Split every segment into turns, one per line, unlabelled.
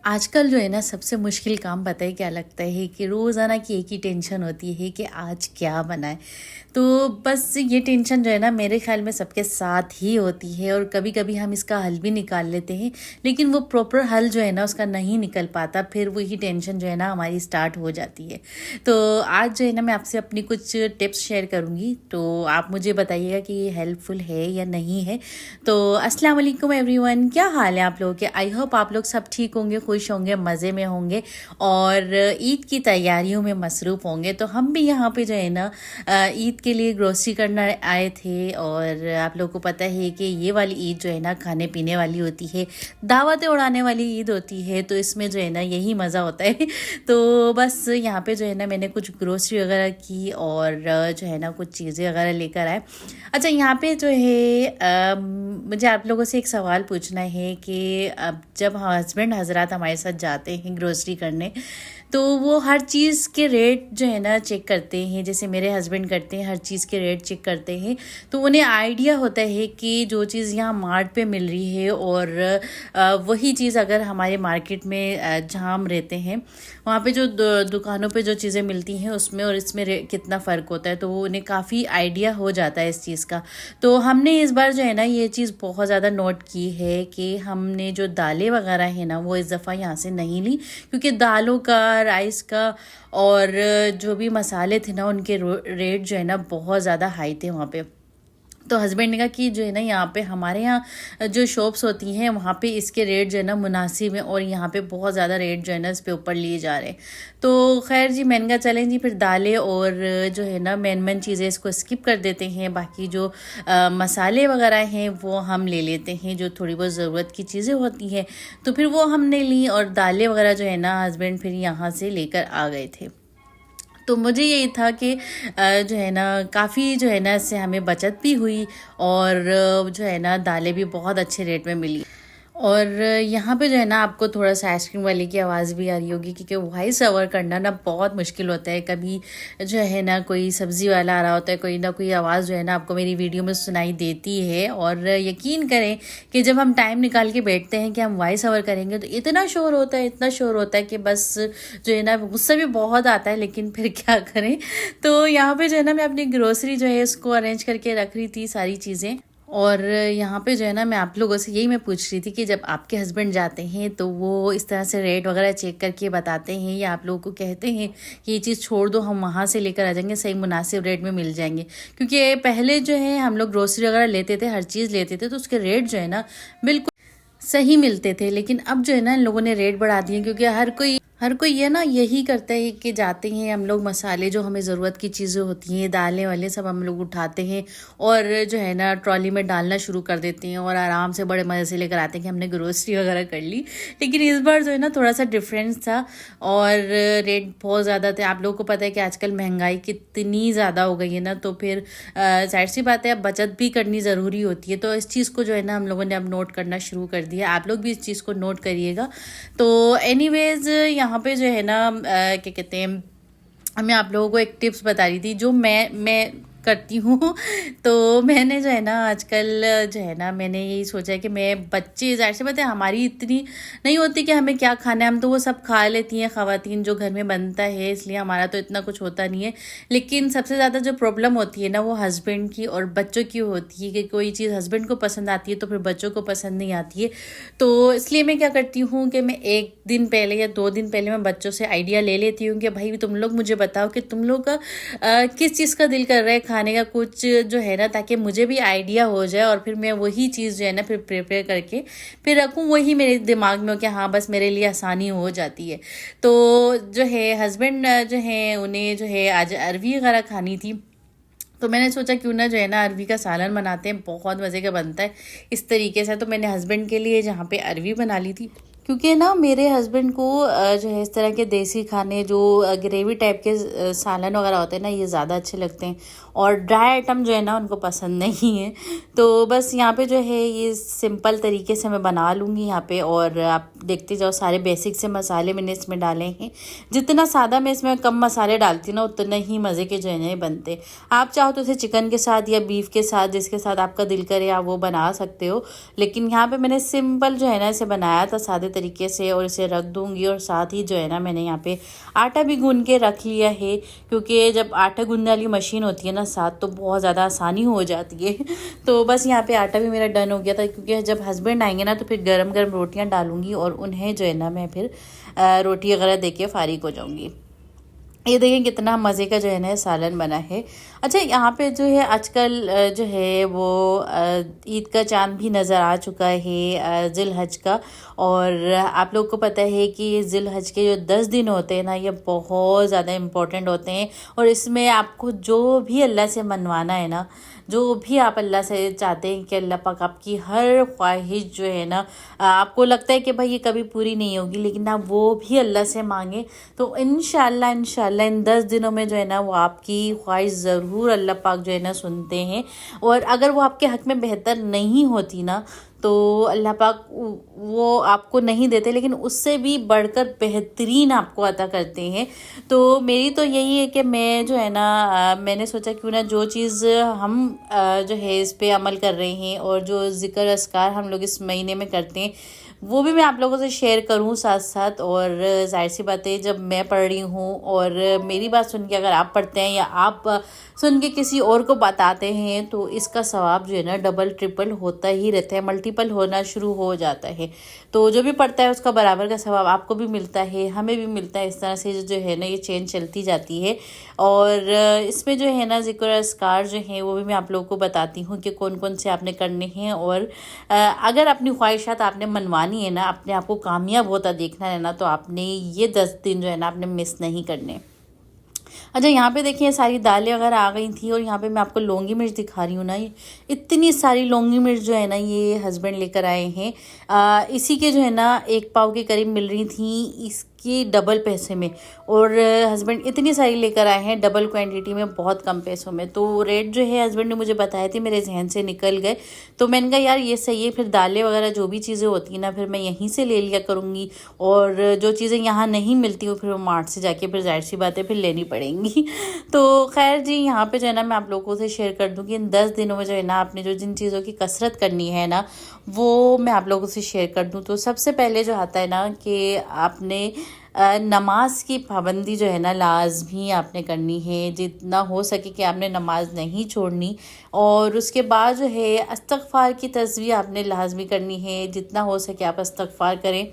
आजकल जो है ना सबसे मुश्किल काम पता है क्या लगता है कि रोज़ाना की एक ही टेंशन होती है कि आज क्या बनाए। तो बस ये टेंशन जो है ना मेरे ख्याल में सबके साथ ही होती है और कभी कभी हम इसका हल भी निकाल लेते हैं, लेकिन वो प्रॉपर हल जो है ना उसका नहीं निकल पाता, फिर वही टेंशन जो है ना हमारी स्टार्ट हो जाती है। तो आज जो है ना मैं आपसे अपनी कुछ टिप्स शेयर करूँगी, तो आप मुझे बताइएगा कि ये हेल्पफुल है या नहीं है। तो अस्सलाम वालेकुम एवरीवन, क्या हाल है आप लोगों के। आई होप आप लोग सब ठीक होंगे, खुश होंगे, मज़े में होंगे और ईद की तैयारियों में मसरूफ़ होंगे। तो हम भी यहाँ पे जो है ना ईद के लिए ग्रोसरी करना आए थे और आप लोगों को पता है कि ये वाली ईद जो है ना खाने पीने वाली होती है, दावतें उड़ाने वाली ईद होती है। तो इसमें जो है ना यही मज़ा होता है। तो बस यहाँ पे जो है ना मैंने कुछ ग्रोसरी वगैरह की और जो है ना कुछ चीज़ें वगैरह लेकर आए। अच्छा, यहाँ पे जो है मुझे आप लोगों से एक सवाल पूछना है कि अब जब हस्बैंड हजरात हमारे साथ जाते हैं ग्रोसरी करने, तो वो हर चीज़ के रेट जो है ना चेक करते हैं, जैसे मेरे हस्बैंड करते हैं, हर चीज़ के रेट चेक करते हैं। तो उन्हें आइडिया होता है कि जो चीज़ यहाँ मार्ट पे मिल रही है और वही चीज़ अगर हमारे मार्केट में जहाँ हम रहते हैं वहाँ पे जो दुकानों पे जो चीज़ें मिलती हैं उसमें और इसमें कितना फ़र्क होता है, तो वो उन्हें काफ़ी आइडिया हो जाता है इस चीज़ का। तो हमने इस बार जो है ना ये चीज़ बहुत ज़्यादा नोट की है कि हमने जो दालें वगैरह है ना वो इस दफ़ा यहाँ से नहीं ली, क्योंकि दालों का, राइस का और जो भी मसाले थे ना उनके रेट जो है ना बहुत ज़्यादा हाई थे वहाँ पे। तो हस्बैंड ने कहा कि जो है ना यहाँ पे हमारे यहाँ जो शॉप्स होती हैं वहाँ पे इसके रेट जो है ना मुनासिब है और यहाँ पे बहुत ज़्यादा रेट जो है ना इस पे ऊपर लिए जा रहे हैं। तो खैर जी, मैंने कहा चलें जी फिर दालें और जो है ना मेन चीज़ें इसको स्किप कर देते हैं, बाकी जो मसाले वगैरह हैं वो हम ले लेते हैं, जो थोड़ी बहुत ज़रूरत की चीज़ें होती हैं। तो फिर वो हमने ली और दालें वगैरह जो है ना हस्बैंड फिर यहाँ से लेकर आ गए थे। तो मुझे यही था कि जो है ना काफ़ी जो है ना इससे हमें बचत भी हुई और जो है ना दालें भी बहुत अच्छे रेट में मिली। और यहाँ पे जो है ना आपको थोड़ा सा आइसक्रीम वाले की आवाज़ भी आ रही होगी, क्योंकि वॉइस ओवर करना ना बहुत मुश्किल होता है। कभी जो है ना कोई सब्ज़ी वाला आ रहा होता है, कोई ना कोई आवाज़ जो है ना आपको मेरी वीडियो में सुनाई देती है। और यकीन करें कि जब हम टाइम निकाल के बैठते हैं कि हम वॉइस ओवर करेंगे तो इतना शोर होता है, इतना शोर होता है कि बस जो है ना गुस्सा भी बहुत आता है, लेकिन फिर क्या करें। तो यहाँ पे जो है ना मैं अपनी ग्रोसरी जो है उसको अरेंज करके रख रही थी, सारी चीज़ें। और यहाँ पे जो है ना मैं आप लोगों से यही मैं पूछ रही थी कि जब आपके हस्बैंड जाते हैं तो वो इस तरह से रेट वगैरह चेक करके बताते हैं या आप लोगों को कहते हैं कि ये चीज़ छोड़ दो, हम वहाँ से लेकर आ जाएंगे, सही मुनासिब रेट में मिल जाएंगे। क्योंकि पहले जो है हम लोग ग्रोसरी वगैरह लेते थे, हर चीज़ लेते थे, तो उसके रेट जो है ना बिल्कुल सही मिलते थे। लेकिन अब जो है ना इन लोगों ने रेट बढ़ा दिए, क्योंकि हर कोई ये ना यही करता है कि जाते हैं हम लोग, मसाले जो हमें ज़रूरत की चीज़ें होती हैं, दालें वाले सब हम लोग उठाते हैं और जो है ना ट्रॉली में डालना शुरू कर देते हैं और आराम से बड़े मज़े से लेकर आते हैं कि हमने ग्रोसरी वगैरह कर ली। लेकिन इस बार जो है ना थोड़ा सा डिफरेंस था और रेट बहुत ज़्यादा थे। आप लोगों को पता है कि आजकल महंगाई कितनी ज़्यादा हो गई है ना, तो फिर जाहिर सी बात है अब बचत भी करनी ज़रूरी होती है। तो इस चीज़ को जो है ना हम लोगों ने अब नोट करना शुरू कर दिया, आप लोग भी इस चीज़ को नोट करिएगा। तो एनीवेज यहाँ पे जो है ना क्या कहते हैं, मैं आप लोगों को एक टिप्स बता रही थी जो मैं करती हूँ। तो मैंने जो है ना आजकल जो है ना मैंने यही सोचा है कि मैं, बच्चे जाहिर सी बात है हमारी इतनी नहीं होती कि हमें क्या खाना है, हम तो वो सब खा लेती हैं ख़वातीन, जो घर में बनता है, इसलिए हमारा तो इतना कुछ होता नहीं है। लेकिन सबसे ज़्यादा जो प्रॉब्लम होती है ना वो हस्बैंड की और बच्चों की होती है कि कोई चीज़ हस्बैंड को पसंद आती है तो फिर बच्चों को पसंद नहीं आती है। तो इसलिए मैं क्या करती हूँ कि मैं एक दिन पहले या 2 दिन पहले मैं बच्चों से आइडिया ले लेती हूँ कि भाई तुम लोग मुझे बताओ कि तुम लोग का किस चीज़ का दिल कर रहा है खाने का, कुछ जो है ना, ताकि मुझे भी आइडिया हो जाए और फिर मैं वही चीज़ जो है ना फिर प्रिपेयर करके फिर रखूँ, वही मेरे दिमाग में हो कि हाँ बस मेरे लिए आसानी हो जाती है। तो जो है हस्बैंड जो है उन्हें जो है आज अरवी वगैरह खानी थी, तो मैंने सोचा क्यों ना जो है ना अरवी का सालन बनाते हैं, बहुत मज़े का बनता है इस तरीके से। तो मैंने हस्बैंड के लिए जहाँ पे अरवी बना ली थी, क्योंकि ना मेरे हस्बैंड को जो है इस तरह के देसी खाने, जो ग्रेवी टाइप के सालन वगैरह होते हैं ना, ये ज़्यादा अच्छे लगते हैं और ड्राई आइटम जो है ना उनको पसंद नहीं है। तो बस यहाँ पे जो है ये सिंपल तरीके से मैं बना लूँगी यहाँ पे, और आप देखते जाओ सारे बेसिक से मसाले मैंने इसमें डाले हैं। जितना सादा मैं इसमें कम मसाले डालती हूँ ना उतना ही मज़े के जो है ना बनते। आप चाहो तो इसे चिकन के साथ या बीफ के साथ, जिसके साथ आपका दिल करे आप वो बना सकते हो, लेकिन यहाँ पे मैंने सिंपल जो है ना इसे बनाया था सादे तरीके से और इसे रख दूँगी। और साथ ही जो है ना मैंने यहाँ पे आटा भी गूँध के रख लिया है, क्योंकि जब आटा गूँधने वाली मशीन होती है ना साथ, तो बहुत ज़्यादा आसानी हो जाती है। तो बस यहाँ पे आटा भी मेरा डन हो गया था, क्योंकि जब हस्बैंड आएंगे ना तो फिर गरम गरम रोटियाँ डालूँगी और उन्हें जो है ना मैं फिर रोटी वगैरह दे के फारिग हो जाऊँगी। ये देखिए कितना मज़े का जो है ना सालन बना है। अच्छा, यहाँ पे जो है आजकल जो है वो ईद का चांद भी नज़र आ चुका है, ज़िलहज का। और आप लोग को पता है कि ज़िलहज के जो 10 दिन होते हैं ना, ये बहुत ज़्यादा इम्पोर्टेंट होते हैं। और इसमें आपको जो भी अल्लाह से मनवाना है ना, जो भी आप अल्लाह से चाहते हैं कि अल्लाह पाक आपकी हर ख्वाहिश जो है ना, आपको लगता है कि भाई ये कभी पूरी नहीं होगी, लेकिन आप वो भी अल्लाह से मांगे तो इंशाल्लाह इन 10 दिनों में जो है ना वो आपकी ख्वाहिश ज़रूर अल्लाह पाक जो है ना सुनते हैं। और अगर वो आपके हक़ में बेहतर नहीं होती ना, तो अल्लाह पाक वो आपको नहीं देते, लेकिन उससे भी बढ़कर बेहतरीन आपको अता करते हैं। तो मेरी तो यही है कि मैं जो है ना मैंने सोचा क्यों ना जो चीज़ हम जो है इस पे अमल कर रहे हैं और जो ज़िक्र अस्कार हम लोग इस महीने में करते हैं वो भी मैं आप लोगों से शेयर करूं साथ साथ। और जाहिर सी बात है, जब मैं पढ़ रही हूँ और मेरी बात सुन के अगर आप पढ़ते हैं या आप सुन के किसी और को बताते हैं, तो इसका सवाब जो है ना डबल ट्रिपल होता ही रहता है, मल्टीपल होना शुरू हो जाता है। तो जो भी पढ़ता है उसका बराबर का सवाब आपको भी मिलता है, हमें भी मिलता है। इस तरह से जो है ना ये चेन चलती जाती है। और इसमें जो है ना ज़िक्र अस्कार जो हैं वो भी मैं आप लोगों को बताती हूँ कि कौन कौन से आपने करने हैं। और अगर अपनी ख्वाहिशात आपने मनवानी है ना, अपने आप को कामयाब होता देखना है ना, तो आपने ये 10 दिन जो है ना आपने मिस नहीं करने। अच्छा, यहाँ पे देखिए सारी दालें वगैरह आ गई थी। और यहाँ पे मैं आपको लौंगी मिर्च दिखा रही हूँ ना, ये इतनी सारी लौंगी मिर्च जो है ना ये हस्बैंड लेकर आए हैं। इसी के जो है ना 1 पाव के करीब मिल रही थी, इसकी डबल पैसे में। और हस्बैंड इतनी सारी लेकर आए हैं डबल क्वांटिटी में, बहुत कम पैसों में। तो रेट जो है हस्बैंड ने मुझे बताए थे, मेरे जहन से निकल गए। तो मैंने कहा यार ये सही है, फिर दालें वगैरह जो भी चीज़ें होती हैं ना फिर मैं यहीं से ले लिया करूँगी। और जो चीज़ें यहाँ नहीं मिलती वो फिर वो मार्ट से जाके फिर जाहिर सी बात है फिर लेनी पड़ेंगी। तो खैर जी, यहाँ पे जो है ना मैं आप लोगों से शेयर कर दूँ कि इन 10 दिनों में जो है ना आपने जो जिन चीज़ों की कसरत करनी है ना वो मैं आप लोगों से शेयर कर दूँ। तो सबसे पहले जो आता है ना कि आपने नमाज की पाबंदी जो है ना लाजमी आपने करनी है, जितना हो सके कि आपने नमाज नहीं छोड़नी। और उसके बाद जो है इस्तग़फ़ार की तस्बीह आपने लाजमी करनी है, जितना हो सके आप इस्तग़फ़ार करें।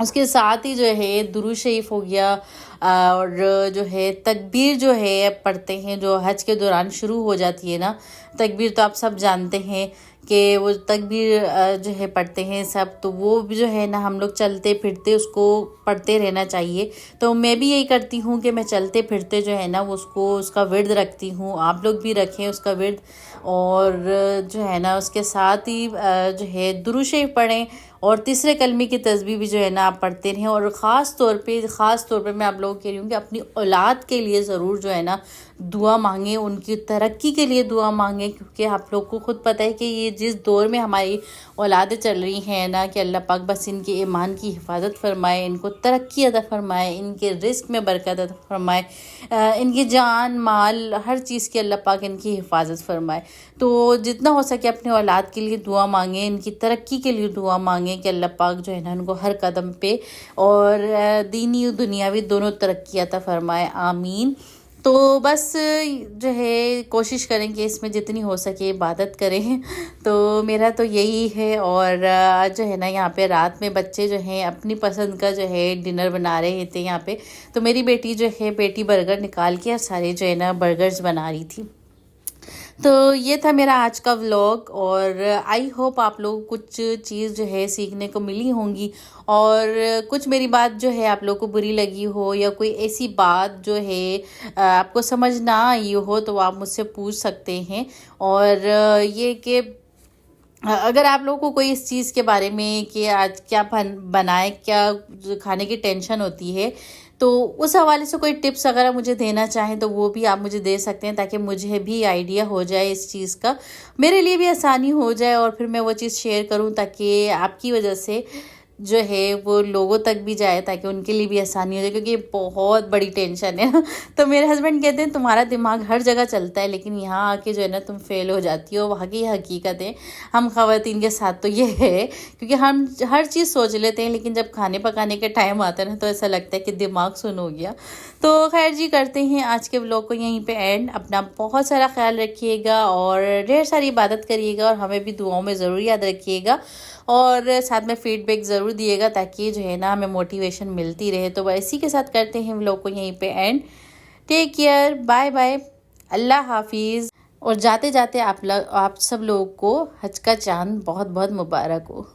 उसके साथ ही जो है दुरूद शरीफ हो गया। और जो है तकबीर जो है पढ़ते हैं, जो हज के दौरान शुरू हो जाती है ना तकबीर, तो आप सब जानते हैं कि वो तकबीर जो है पढ़ते हैं सब। तो वो भी जो है ना हम लोग चलते फिरते उसको पढ़ते रहना चाहिए। तो मैं भी यही करती हूँ कि मैं चलते फिरते जो है ना उसको उसका विर्द रखती हूँ। आप लोग भी रखें उसका विर्द। और जो है ना उसके साथ ही जो है दुरूद शरीफ पढ़ें और तीसरे कलमे की तस्बीह भी जो है ना आप पढ़ते रहें। और ख़ास तौर पे मैं आप लोगों को कह रही हूँ कि अपनी औलाद के लिए ज़रूर जो है ना दुआ मांगें, उनकी तरक्की के लिए दुआ मांगें। क्योंकि आप लोग को खुद पता है कि ये जिस दौर में हमारी औलादें चल रही हैं ना, कि अल्लाह पाक बस इनके ईमान की हिफाजत फरमाए, इनको तरक्की अता फरमाए, इनके रिस्क में बरकत अता फरमाए, इनकी जान माल हर चीज़ की अल्लाह पाक इनकी हिफाजत फरमाए। तो जितना हो सके अपने औलाद के लिए दुआ मांगें, इनकी तरक्की के लिए दुआ मांगें कि अल्लाह पाक जो है ना उनको हर कदम पे और दीनी और दुनियावी दोनों तरक्की अता फरमाए, आमीन। तो बस जो है कोशिश करें कि इसमें जितनी हो सके इबादत करें। तो मेरा तो यही है। और जो है ना यहाँ पे रात में बच्चे जो हैं अपनी पसंद का जो है डिनर बना रहे थे यहाँ पे। तो मेरी बेटी जो है बर्गर निकाल के सारे जो है ना बर्गर्स बना रही थी। तो ये था मेरा आज का व्लॉग। और आई होप आप लोगों को कुछ चीज़ जो है सीखने को मिली होंगी। और कुछ मेरी बात जो है आप लोगों को बुरी लगी हो या कोई ऐसी बात जो है आपको समझ ना आई हो, तो आप मुझसे पूछ सकते हैं। और ये कि अगर आप लोगों को कोई इस चीज़ के बारे में कि आज क्या बनाए, क्या खाने की टेंशन होती है, तो उस हवाले से कोई टिप्स अगर आप मुझे देना चाहें तो वो भी आप मुझे दे सकते हैं, ताकि मुझे भी आइडिया हो जाए इस चीज़ का, मेरे लिए भी आसानी हो जाए और फिर मैं वो चीज़ शेयर करूं, ताकि आपकी वजह से जो है वो लोगों तक भी जाए, ताकि उनके लिए भी आसानी हो जाए, क्योंकि ये बहुत बड़ी टेंशन है। तो मेरे हस्बैंड कहते हैं तुम्हारा दिमाग हर जगह चलता है, लेकिन यहाँ आके जो है ना तुम फेल हो जाती हो। वहाँ की हकीकत है, हम ख़वातीन के साथ तो ये है, क्योंकि हम हर चीज़ सोच लेते हैं, लेकिन जब खाने पकाने का टाइम आता है ना तो ऐसा लगता है कि दिमाग सुन हो गया। तो खैर जी, करते हैं आज के व्लॉग को यहीं पे एंड। अपना बहुत सारा ख्याल रखिएगा और ढेर सारी इबादत करिएगा, और हमें भी दुआओं में ज़रूर याद रखिएगा, और साथ में फीडबैक ज़रूर दिएगा, ताकि जो है ना हमें मोटिवेशन मिलती रहे। तो इसी के साथ करते हैं व्लॉग को यहीं पे end. Take care, bye bye, अल्लाह हाफिज़। और जाते जाते आप सब लोगों को हज का चांद बहुत बहुत मुबारक हो।